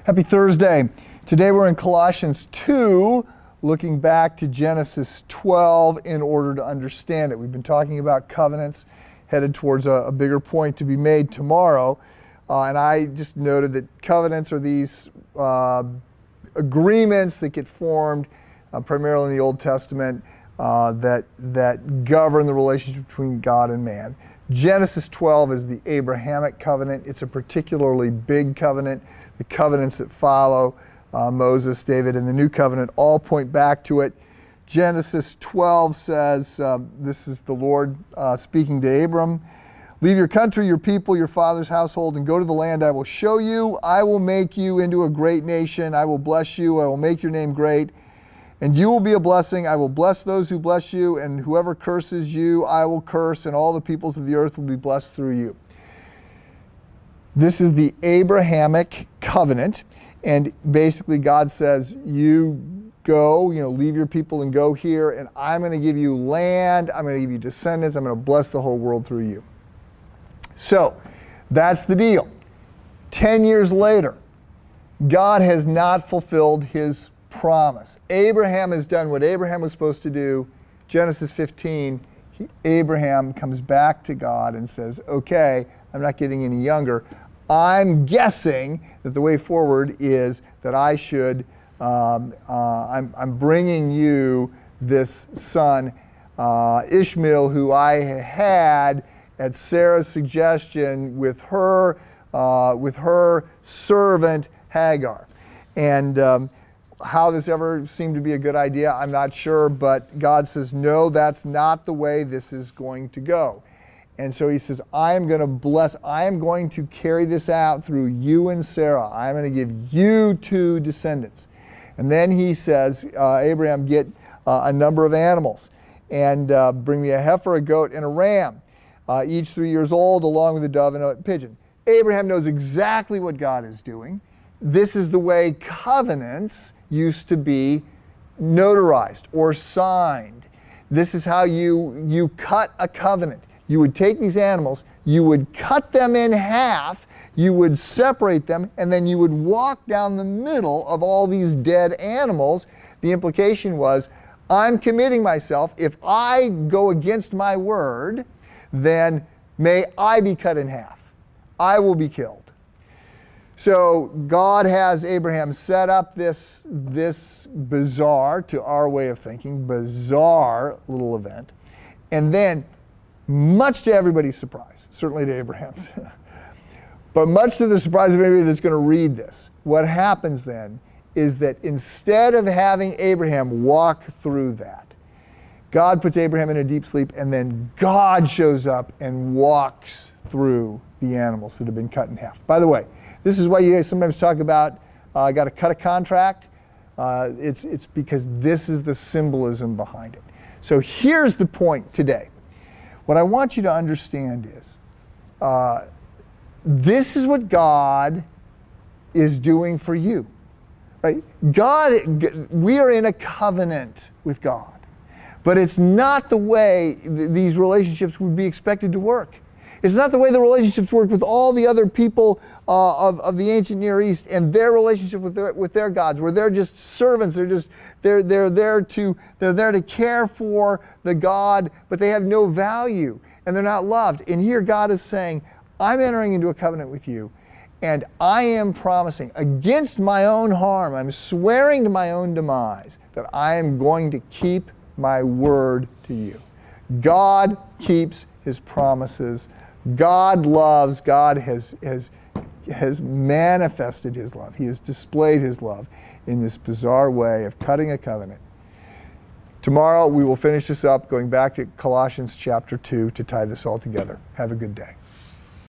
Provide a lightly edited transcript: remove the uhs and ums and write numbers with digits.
Happy Thursday. Today we're in Colossians 2, looking back to Genesis 12 in order to understand it. We've been talking about covenants, headed towards a bigger point to be made tomorrow. And I just noted that covenants are these agreements that get formed primarily in the Old Testament that govern the relationship between God and man. Genesis 12 is the Abrahamic covenant. It's a particularly big covenant. The covenants that follow, Moses, David, and the New Covenant all point back to it. Genesis 12 says, this is the Lord speaking to Abram, "Leave your country, your people, your father's household, and go to the land I will show you. I will make you into a great nation. I will bless you. I will make your name great. And you will be a blessing. I will bless those who bless you, and whoever curses you, I will curse, and all the peoples of the earth will be blessed through you." This is the Abrahamic covenant, and basically God says, you go, leave your people and go here, and I'm going to give you land, I'm going to give you descendants, I'm going to bless the whole world through you. So, that's the deal. 10 years later, God has not fulfilled his promise. Abraham has done what Abraham was supposed to do. Genesis 15, Abraham comes back to God and says, okay, I'm not getting any younger. I'm guessing that the way forward is that I should, I'm bringing you this son, Ishmael, who I had at Sarah's suggestion with her servant Hagar. And how this ever seemed to be a good idea, I'm not sure, but God says, no, that's not the way this is going to go. And so he says, I am going to carry this out through you and Sarah. I'm going to give you two descendants. And then he says, Abraham, get a number of animals and bring me a heifer, a goat, and a ram, each 3 years old, along with a dove and a pigeon. Abraham knows exactly what God is doing. This is the way covenants used to be notarized or signed. This is how you cut a covenant. You would take these animals, you would cut them in half, you would separate them, and then you would walk down the middle of all these dead animals. The implication was, I'm committing myself. If I go against my word, then may I be cut in half. I will be killed. So God has Abraham set up this bizarre, to our way of thinking, bizarre little event. And then, much to everybody's surprise, certainly to Abraham's, but much to the surprise of anybody that's going to read this, what happens then is that instead of having Abraham walk through that, God puts Abraham in a deep sleep, and then God shows up and walks through the animals that have been cut in half. By the way, this is why you guys sometimes talk about got to cut a contract. It's because this is the symbolism behind it. So here's the point today. What I want you to understand is this is what God is doing for you. Right? We are in a covenant with God. But it's not the way these relationships would be expected to work. It's not the way the relationships work with all the other people of the ancient Near East and their relationship with their gods, where they're just servants. They're there to care for the God, but they have no value and they're not loved. And here God is saying, I'm entering into a covenant with you, and I am promising against my own harm, I'm swearing to my own demise, that I am going to keep my word to you. God keeps his promises. God loves. God has manifested his love. He has displayed his love in this bizarre way of cutting a covenant. Tomorrow we will finish this up, going back to Colossians chapter 2 to tie this all together. Have a good day.